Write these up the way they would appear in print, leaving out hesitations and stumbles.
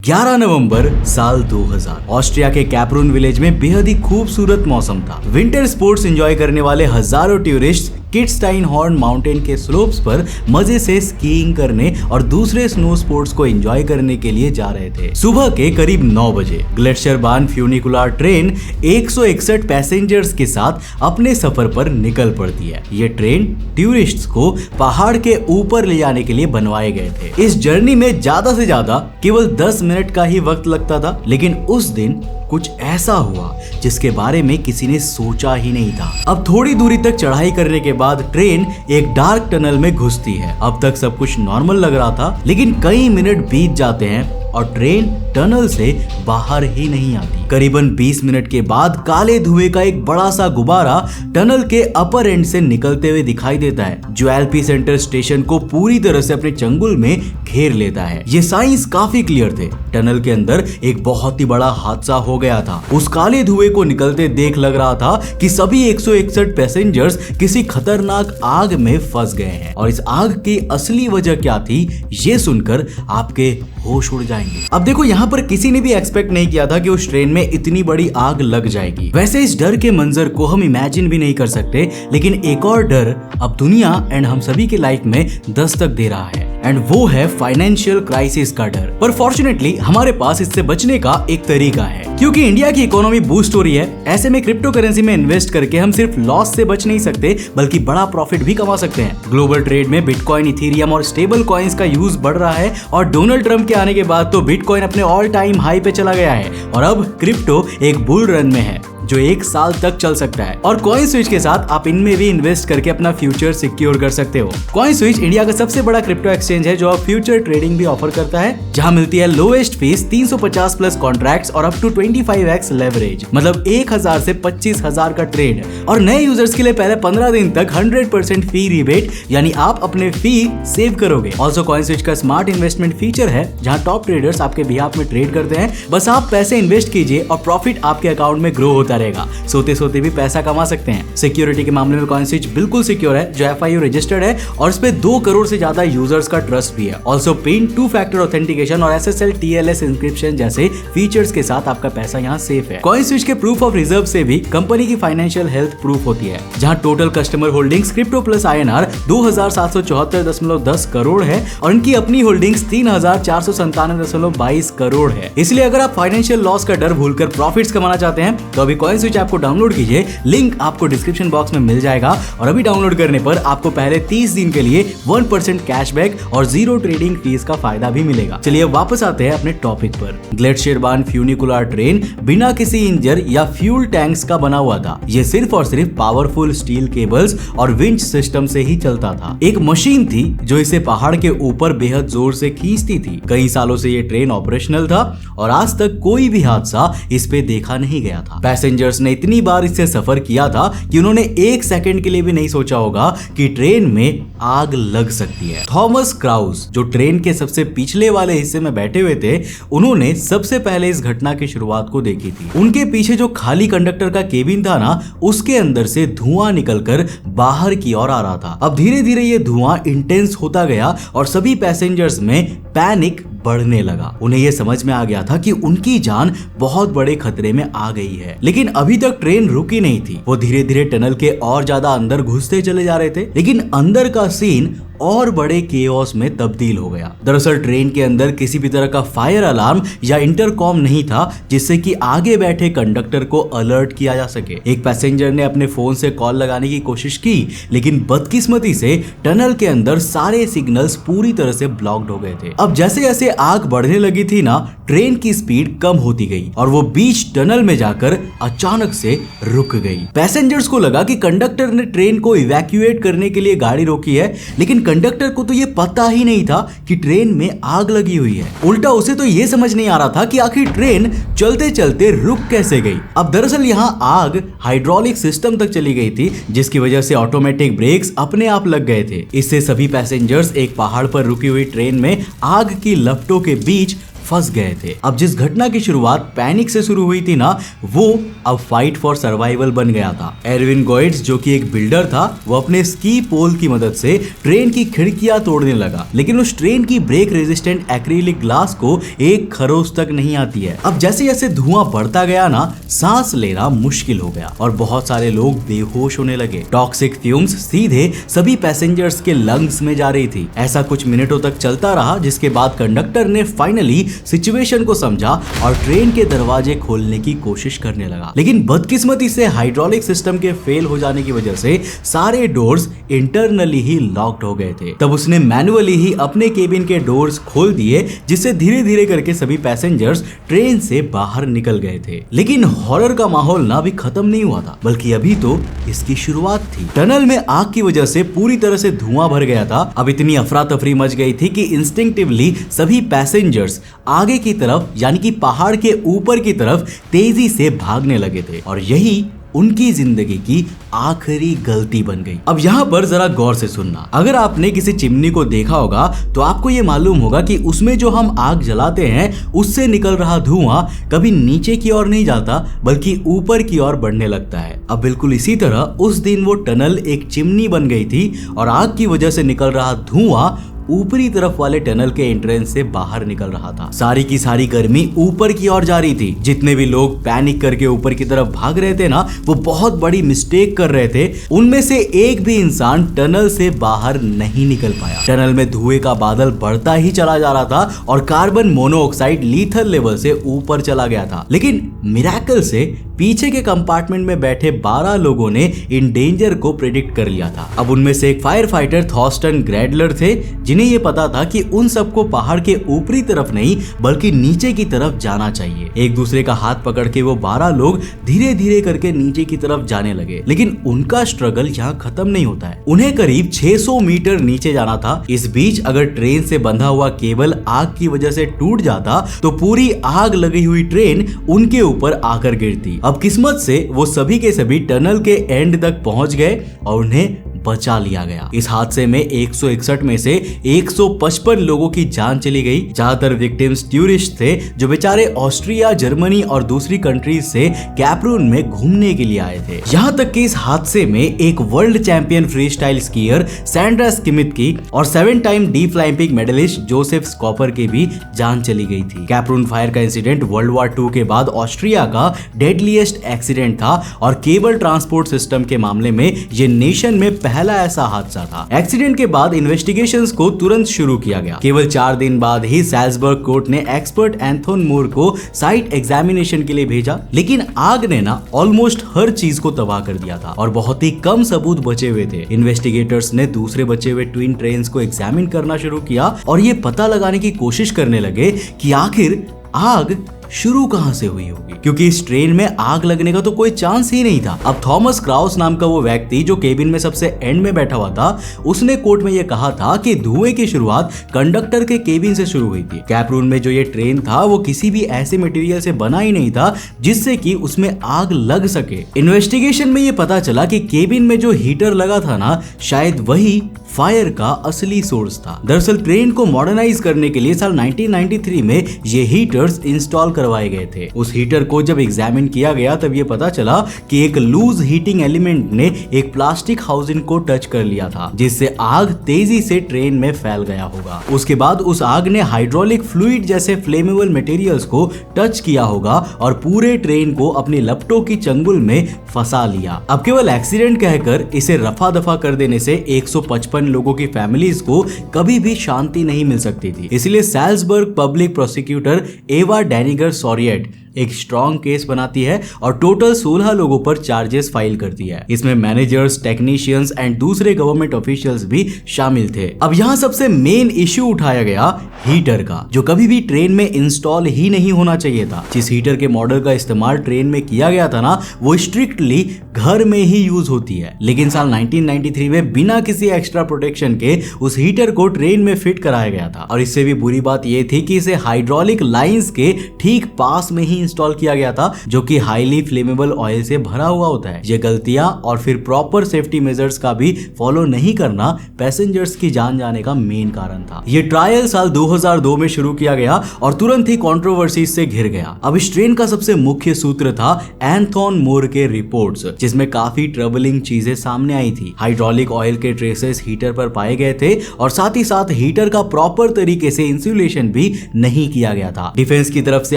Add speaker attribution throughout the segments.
Speaker 1: 11 नवंबर साल 2000 ऑस्ट्रिया के कैप्रून विलेज में बेहद ही खूबसूरत मौसम था। विंटर स्पोर्ट्स एंजॉय करने वाले हजारों टूरिस्ट किट्सटाइनहॉर्न माउंटेन के स्लोप्स पर मजे से स्कीइंग करने और दूसरे स्नो स्पोर्ट्स को एंजॉय करने के लिए जा रहे थे। सुबह के करीब 9 बजे ग्लेशियरबाहन फ्यूनिकुलर ट्रेन 161 पैसेंजर्स के साथ अपने सफर पर निकल पड़ती है। ये ट्रेन टूरिस्ट्स को पहाड़ के ऊपर ले जाने के लिए बनवाए गए थे। इस जर्नी में ज्यादा से ज्यादा केवल 10 मिनट का ही वक्त लगता था, लेकिन उस दिन कुछ ऐसा हुआ जिसके बारे में किसी ने सोचा ही नहीं था। अब थोड़ी दूरी तक चढ़ाई करने के बाद ट्रेन एक डार्क टनल में घुसती है। अब तक सब कुछ नॉर्मल लग रहा था, लेकिन कई मिनट बीत जाते हैं और ट्रेन टनल से बाहर ही नहीं आती। करीबन 20 मिनट के बाद काले धुएं का एक बड़ा सा गुब्बारा टनल के अपर एंड से निकलते हुए दिखाई देता है, जो एलपी सेंटर स्टेशन को पूरी तरह से अपने चंगुल में घेर लेता है। ये साइंस काफी क्लियर थे। टनल के अंदर एक बहुत ही बड़ा हादसा हो गया था। उस काले धुएं को निकलते देख लग रहा था कि सभी 161 पैसेंजर्स किसी खतरनाक आग में फंस गए हैं। और इस आग की असली वजह क्या थी, ये सुनकर आपके होश उड़ जाएंगे। अब देखो, यहाँ पर किसी ने भी एक्सपेक्ट नहीं किया था कि उस ट्रेन में इतनी बड़ी आग लग जाएगी। वैसे इस डर के मंजर को हम इमेजिन भी नहीं कर सकते, लेकिन एक और डर अब दुनिया एंड हम सभी के लाइफ में दस्तक दे रहा है, एंड वो है फाइनेंशियल क्राइसिस का डर। पर फॉर्चुनेटली हमारे पास इससे बचने का एक तरीका है, क्योंकि इंडिया की इकोनॉमी बूस्ट हो रही है। ऐसे में क्रिप्टो करेंसी में इन्वेस्ट करके हम सिर्फ लॉस से बच नहीं सकते, बल्कि बड़ा प्रॉफिट भी कमा सकते हैं। ग्लोबल ट्रेड में बिटकॉइन, इथेरियम और स्टेबल कॉइन्स का यूज बढ़ रहा है, और डोनाल्ड ट्रंप के आने के बाद तो बिटकॉइन अपने ऑल टाइम हाई पे चला गया है, और अब क्रिप्टो एक बुल रन में है जो 1 साल तक चल सकता है। और कॉइन स्विच के साथ आप इनमें भी इन्वेस्ट करके अपना फ्यूचर सिक्योर कर सकते हो। कॉइन स्विच इंडिया का सबसे बड़ा क्रिप्टो एक्सचेंज है, जो अब फ्यूचर ट्रेडिंग भी ऑफर करता है, जहां मिलती है लोएस्ट फीस, 350 प्लस कॉन्ट्रैक्ट्स और अप टू 25x लेवरेज, मतलब 1000 से 25,000 का ट्रेड। और नए यूजर्स के लिए पहले 15 दिन तक 100% फी रिबेट, यानी आप अपने फी सेव करोगे। ऑल्सो कॉइन स्विच का स्मार्ट इन्वेस्टमेंट फीचर है, जहां टॉप ट्रेडर्स आपके बिहाफ में ट्रेड करते हैं। बस आप पैसे इन्वेस्ट कीजिए और प्रॉफिट आपके अकाउंट में ग्रो होता रहेगा। सोते सोते भी पैसा कमा सकते हैं। सिक्योरिटी के मामले में कॉइन स्विच बिल्कुल सिक्योर है, जो FIU रजिस्टर्ड है, और इस पे 2 करोड़ से ज्यादा यूजर्स का ट्रस्ट भी है। ऑल्सो पिन, 2 फैक्टर ऑथेंटिकेशन और SSL TLS इंक्रिप्शन जैसे फीचर्स के साथ आपका पैसा यहाँ सेफ है। कॉइन स्विच के प्रूफ ऑफ रिजर्व से भी कंपनी की फाइनेंशियल हेल्थ प्रूफ होती है, जहाँ total customer holdings crypto plus INR 2774.10 crore है, और इनकी अपनी होल्डिंग्स 3497.22 करोड़ है। इसलिए अगर आप फाइनेंशियल लॉस का डर भूलकर प्रॉफिट्स कमाना चाहते हैं, तो अभी कॉइन स्विच आपको डाउनलोड कीजिए। लिंक आपको डिस्क्रिप्शन बॉक्स में मिल जाएगा, और अभी डाउनलोड करने पर आपको पहले 30 दिन के लिए 1% कैशबैक और 0 ट्रेडिंग फीस का फायदा भी मिलेगा। चलिए वापस आते हैं अपने टॉपिक पर। ग्लेशियरबाहन फ्यूनिकुलर ट्रेन बिना किसी इंजन या फ्यूल टैंक्स का बना हुआ था। ये सिर्फ और सिर्फ पावरफुल स्टील केबल्स और विंच सिस्टम से ही चलता था। एक मशीन थी जो इसे पहाड़ के ऊपर बेहद जोर से खींचती थी। कई सालों से ये ट्रेन ऑपरेशनल था, और आज तक कोई भी हादसा इस पे देखा नहीं गया था। पैसेंजर्स ने इतनी बार इससे सफर किया था कि उन्होंने 1 सेकंड के लिए भी नहीं सोचा होगा कि ट्रेन में आग लग सकती है। थॉमस क्राउस, जो ट्रेन के सबसे पिछले वाले हिस्से में बैठे हुए थे, उन्होंने सबसे पहले इस घटना की शुरुआत को देखी थी। उनके पीछे जो खाली कंडक्टर का केबिन था ना, उसके अंदर से धुआं निकलकर बाहर की ओर आ रहा था। अब धीरे धीरे ये धुआं इंटेंस होता गया और सभी पैसेंजर्स में पैनिक बढ़ने लगा। उन्हें यह समझ में आ गया था कि उनकी जान बहुत बड़े खतरे में आ गई है। लेकिन अभी तक ट्रेन रुकी नहीं थी। वो धीरे धीरे टनल के और ज्यादा अंदर घुसते चले जा रहे थे, लेकिन अंदर का सीन और बड़े केओस में तब्दील हो गया। दरअसल ट्रेन के अंदर किसी भी तरह का फायर अलार्म या इंटरकॉम नहीं था, जिससे कि आगे बैठे कंडक्टर को अलर्ट किया जा सके। एक पैसेंजर ने अपने फोन से कॉल लगाने की कोशिश की, लेकिन बदकिस्मती से टनल के अंदर सारे सिग्नल्स पूरी तरह से ब्लॉक्ड हो गए थे। अब जैसे जैसे आग बढ़ने लगी थी ना, ट्रेन की स्पीड कम होती गई और वो बीच टनल में जाकर अचानक से रुक गई। पैसेंजर्स को लगा कि कंडक्टर ने ट्रेन को इवैक्यूएट करने के लिए गाड़ी रोकी है, लेकिन कंडक्टर को तो ये पता ही नहीं था कि ट्रेन में आग लगी हुई है। उल्टा उसे तो ये समझ नहीं आ रहा था कि आखिर ट्रेन चलते चलते रुक कैसे गई। अब दरअसल यहाँ आग हाइड्रोलिक सिस्टम तक चली गई थी, जिसकी वजह से ऑटोमेटिक ब्रेक्स अपने आप लग गए थे। इससे सभी पैसेंजर्स एक पहाड़ पर रुकी हुई ट्रेन में आग की लपटों के बीच फंस गए थे। अब जिस घटना की शुरुआत पैनिक से शुरू हुई थी ना, वो अब फाइट फॉर सर्वाइवल बन गया था। एरविन गोइट्स जो कि एक बिल्डर था, वो अपने स्की पोल की मदद से ट्रेन की खिड़कियां तोड़ने लगा, लेकिन उस ट्रेन की ब्रेक रेजिस्टेंट एक्रिलिक ग्लास को एक खरोंच तक नहीं आती है। अब जैसे जैसे धुआं बढ़ता गया ना, सांस लेना मुश्किल हो गया और बहुत सारे लोग बेहोश होने लगे। टॉक्सिक फ्यूम्स सीधे सभी पैसेंजर्स के लंग्स में जा रही थी। ऐसा कुछ मिनटों तक चलता रहा, जिसके बाद कंडक्टर ने फाइनली सिचुएशन को समझा और ट्रेन के दरवाजे खोलने की कोशिश करने लगा, लेकिन बदकिस्मती से हाइड्रोलिक सिस्टम के फेल हो जाने की वजह से सारे डोर्स इंटरनली ही लॉक्ड हो गए थे। तब उसने मैन्युअली ही अपने केबिन के डोर्स खोल दिए, जिससे धीरे धीरे करके सभी पैसेंजर्स ट्रेन से बाहर निकल गए थे। लेकिन हॉरर का माहौल ना भी खत्म नहीं हुआ था, बल्कि अभी तो इसकी शुरुआत थी। टनल में आग की वजह से पूरी तरह से धुआं भर गया था। अब इतनी अफरा तफरी मच गई थी कि इंस्टिंक्टिवली सभी पैसेंजर्स आगे की तरफ, यानी कि पहाड़ के ऊपर की तरफ तेजी से भागने लगे थे और यही उनकी जिंदगी की आखिरी गलती बन गई। अब यहाँ पर जरा गौर से सुनना। अगर आपने किसी चिमनी को देखा होगा तो आपको ये मालूम होगा कि उसमें जो हम आग जलाते हैं, उससे निकल रहा धुआं कभी नीचे की ओर नहीं जाता, बल्कि ऊपर की ओर बढ़ने लगता है। अब बिल्कुल इसी तरह उस दिन वो टनल एक चिमनी बन गई थी और आग की वजह से निकल रहा धुआं ऊपरी तरफ वाले टनल के एंट्रेंस से बाहर निकल रहा था। सारी की सारी गर्मी ऊपर की ओर जा रही थी। जितने भी लोग पैनिक करके ऊपर की तरफ भाग रहे थे ना, वो बहुत बड़ी मिस्टेक कर रहे थे। उनमें से एक भी इंसान टनल से बाहर नहीं निकल पाया। टनल में धुएं का बादल बढ़ता ही चला जा रहा था और कार्बन मोनोऑक्साइड लीथल लेवल से ऊपर चला गया था। लेकिन मिरेकल से पीछे के कंपार्टमेंट में बैठे 12 लोगों ने इन डेंजर को प्रेडिक्ट कर लिया था। अब उनमें से एक फायर फाइटर थॉर्स्टन ग्रैडलर थे, जिन्हें ये पता था कि उन सबको पहाड़ के ऊपरी तरफ नहीं बल्कि नीचे की तरफ जाना चाहिए। एक दूसरे का हाथ पकड़ के वो 12 लोग धीरे धीरे करके नीचे की तरफ जाने लगे। लेकिन उनका स्ट्रगल यहाँ खत्म नहीं होता है। उन्हें करीब 600 मीटर नीचे जाना था। इस बीच अगर ट्रेन से बंधा हुआ केबल आग की वजह से टूट जाता तो पूरी आग लगी हुई ट्रेन उनके ऊपर आकर गिरती। अब किस्मत से वो सभी के सभी टनल के एंड तक पहुंच गए और उन्हें बचा लिया गया। इस हादसे में 161 में से 155 लोगों की जान चली गई। ज्यादातर विक्टिम्स टूरिस्ट थे, जो बेचारे ऑस्ट्रिया, जर्मनी और दूसरी कंट्रीज से कैप्रून में घूमने के लिए आए थे। यहाँ तक कि इस हादसे में एक world champion free style skier Sandra Schmitt की और 7 time Deaflympic medalist Josef Schaupper की भी जान चली गई थी। कैप्रून फायर का इंसिडेंट वर्ल्ड वॉर 2 के बाद ऑस्ट्रिया का डेडलीस्ट एक्सीडेंट था और केबल ट्रांसपोर्ट सिस्टम के मामले में ये नेशन में पहला ऐसा हादसा था। एक्सीडेंट के बाद इन्वेस्टिगेशंस को तुरंत शुरू किया गया। केवल 4 दिन बाद ही सैल्जबर्ग कोर्ट ने एक्सपर्ट एंथोन मूर को साइट एग्जामिनेशन के लिए भेजा, लेकिन आग ने ना ऑलमोस्ट हर चीज को तबाह कर दिया था और बहुत ही कम सबूत बचे हुए थे। इन्वेस्टिगेटर्स ने दूसरे बचे हुए ट्विन ट्रेन्स को एग्जामिन करना शुरू किया और ये पता लगाने की कोशिश करने लगे कि आखिर आग शुरू कहां से हुई होगी, क्योंकि इस ट्रेन में आग लगने का तो कोई चांस ही नहीं था। अब थॉमस क्राउस नाम का वो व्यक्ति जो केबिन में सबसे एंड में बैठा हुआ था, उसने कोर्ट में ये कहा था कि धुएं की शुरुआत कंडक्टर के केबिन से शुरू हुई थी। कैप्रून में जो ये ट्रेन था वो किसी भी ऐसे मटेरियल से बना ही नहीं था जिससे कि उसमें आग लग सके। इन्वेस्टिगेशन में ये पता चला कि केबिन में जो हीटर लगा था ना, शायद वही फायर का असली सोर्स था। दरअसल ट्रेन को मॉडर्नाइज करने के लिए साल 1993 में ये हीटर्स इंस्टॉल करवाए गए थे। उस हीटर को जब एग्जामिन किया गया तब ये पता चला कि एक लूज हीटिंग एलिमेंट ने एक प्लास्टिक हाउसिंग को टच कर लिया था, जिससे आग तेजी से ट्रेन में फैल गया होगा। उसके बाद उस आग ने हाइड्रोलिक फ्लूइड जैसे फ्लेमेबल मटेरियल्स को टच किया होगा और पूरे ट्रेन को अपनी लपटों की चंगुल में फंसा लिया। अब केवल एक्सीडेंट कहकर इसे रफा दफा कर देने से 155 लोगों की फैमिलीज को कभी भी शांति नहीं मिल सकती थी। इसलिए सैल्जबर्ग पब्लिक प्रोसिक्यूटर एवा डैनिगर सॉरिएट एक स्ट्रॉन्ग केस बनाती है और टोटल 16 लोगों पर चार्जेस फाइल करती है। इसमें मैनेजर्स, टेक्नीशियंस एंड दूसरे गवर्नमेंट ऑफिशियल्स भी शामिल थे। अब यहाँ सबसे मेन इश्यू उठाया गया हीटर का, जो कभी भी ट्रेन में इंस्टॉल ही नहीं होना चाहिए था। जिस हीटर के मॉडल का इस्तेमाल ट्रेन में किया गया था ना, वो स्ट्रिक्टली घर में ही यूज होती है। लेकिन साल 1993 में बिना किसी एक्स्ट्रा प्रोटेक्शन के उस हीटर को ट्रेन में फिट कराया गया था। और इससे भी बुरी बात यह थी कि इसे हाइड्रोलिक लाइंस के ठीक पास में ही इंस्टॉल किया गया था जो कि हाईली फ्लेमेबल ऑयल से भरा हुआ होता है। ये गलतियां और फिर प्रॉपर सेफ्टी मेजर्स का भी फॉलो नहीं करना पैसेंजर्स की जान जाने का मेन कारण था। ये ट्रायल साल 2002 में शुरू किया गया और तुरंत ही कंट्रोवर्सी से घिर गया। अब इस ट्रेन का सबसे मुख्य सूत्र था एंथोन मूर के रिपोर्ट्स, जिसमें काफी ट्रबलिंग चीजें सामने आई थी। हाइड्रोलिक ऑयल के ट्रेसेस हीटर पर पाए गए थे और साथ ही साथ हीटर का प्रॉपर तरीके से इंसुलेशन भी नहीं किया गया था। डिफेंस की तरफ से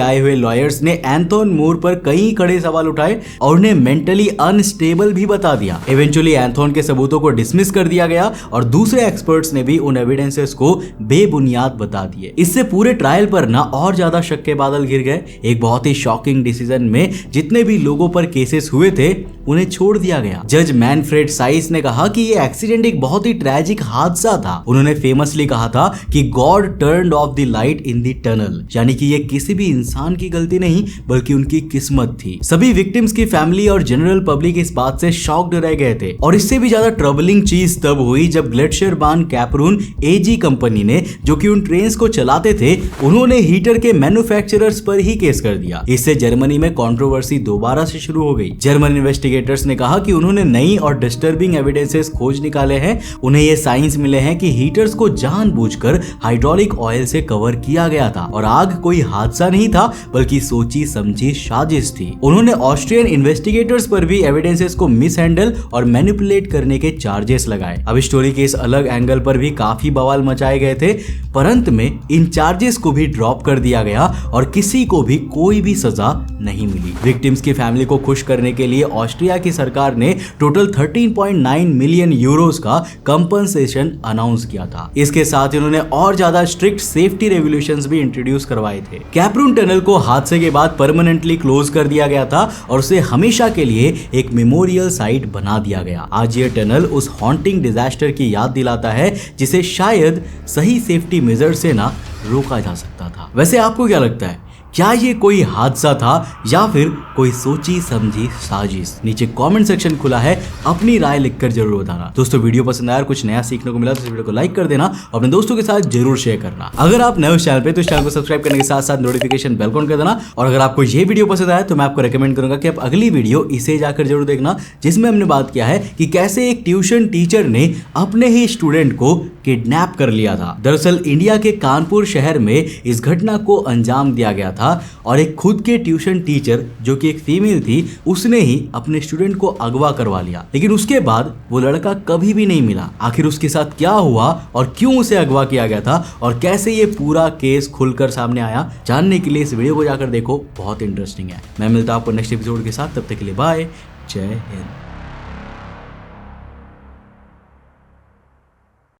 Speaker 1: आए हुए लॉयर्स ने एंथोन मूर पर कई कड़े सवाल उठाए और उन्हें मेंटली अनस्टेबल भी बता दिया। इवेंचुअली एंथोन के सबूतों को डिसमिस कर दिया गया और दूसरे एक्सपर्ट्स ने भी उन एविडेंसेस को बेबुनियाद बता दिए। इससे पूरे ट्रायल पर ना और ज्यादा शक के बादल घिर गए। एक बहुत ही शॉकिंग डिसीजन में जितने भी लोगों पर केसेस हुए थे उन्हें छोड़ दिया गया। जज मैनफ्रेड साइस ने कहा कि ये एक्सीडेंट एक बहुत ही ट्रेजिक हादसा था। उन्होंने फेमसली कहा था कि God turned of the light in the tunnel, यानी कि ये किसी भी इंसान की गलती नहीं बल्कि उनकी किस्मत थी। सभी विक्टिम्स की फैमिली और जनरल पब्लिक इस बात से शॉक्ड रह गए थे। और इससे भी ज्यादा ट्रबलिंग चीज तब हुई जब ग्लेशियर बान कैपरून एजी कंपनी ने, जो कि उन ट्रेन्स को चलाते थे, उन्होंने हीटर के मैन्युफैक्चरर्स पर ही केस कर दिया। इससे जर्मनी में कंट्रोवर्सी दोबारा से शुरू हो गई। जर्मन इन्वेस्टिगेटर्स ने कहा कि उन्होंने नई और डिस्टर्बिंग एविडेंसेस खोज निकाले हैं। उन्हें ये साइंस मिले हैं कि हीटर्स को जानबूझकर हाइड्रोलिक ऑयल से कवर किया गया था और आग कोई हादसा नहीं था बल्कि सोची समझी साजिश थी। उन्होंने ऑस्ट्रियन इन्वेस्टिगेटर्स पर भी एविडेंसेस को मिसहैंडल और मैनिपुलेट करने के चार्जेस लगाए। अब स्टोरी के इस अलग एंगल पर भी काफी बवाल मचाए गए थे, पर अंत में इन चार्जेस को भी ड्रॉप कर दिया गया और किसी को भी कोई भी सजा नहीं मिली। विक्टिम्स की फैमिली को खुश करने के लिए ऑस्ट्रिया की सरकार ने टोटल 13.9 मिलियन यूरोस का कंपनसेशन अनाउंस किया था। इसके साथ उन्होंने और ज्यादा स्ट्रिक्ट सेफ्टी रेगुलेशंस भी इंट्रोड्यूस करवाए थे। कैपरून टनल को हादसे के बाद परमानेंटली क्लोज कर दिया गया था और उसे हमेशा के लिए एक मेमोरियल साइट बना दिया गया। आज ये टनल उस हॉन्टिंग डिजास्टर की याद दिलाता है जिसे शायद सही सेफ्टी मेजर से ना रोका जा सकता था। वैसे आपको क्या लगता है, क्या ये कोई हादसा था या फिर कोई सोची समझी साजिश? नीचे कमेंट सेक्शन खुला है, अपनी राय लिखकर जरूर बताना। दोस्तों वीडियो पसंद आया और कुछ नया सीखने को मिला तो इस वीडियो को लाइक कर देना और अपने दोस्तों के साथ जरूर शेयर करना। अगर आप नए उस चैनल पे तो इस चैनल को सब्सक्राइब करने के साथ साथ नोटिफिकेशन बेल ऑन कर देना। और अगर आपको ये वीडियो पसंद आया तो मैं आपको रेकमेंड करूंगा कि आप अगली वीडियो इसे जाकर जरूर देखना, जिसमें हमने बात किया है कि कैसे एक ट्यूशन टीचर ने अपने ही स्टूडेंट को किडनैप कर लिया था। दरअसल इंडिया के कानपुर शहर में इस घटना को अंजाम दिया गया था और एक खुद के ट्यूशन टीचर जो कि एक फीमेल थी उसने ही अपने स्टूडेंट को अगवा करवा लिया, लेकिन उसके बाद वो लड़का कभी भी नहीं मिला। आखिर उसके साथ क्या हुआ और क्यों उसे अगवा किया गया था और कैसे ये पूरा केस खुलकर सामने आया, जानने के लिए इस वीडियो को जाकर देखो, बहुत इंटरेस्टिंग है। मैं मिलता हूं आपको नेक्स्ट एपिसोड के साथ, तब तक के लिए बाय, जय हिंद।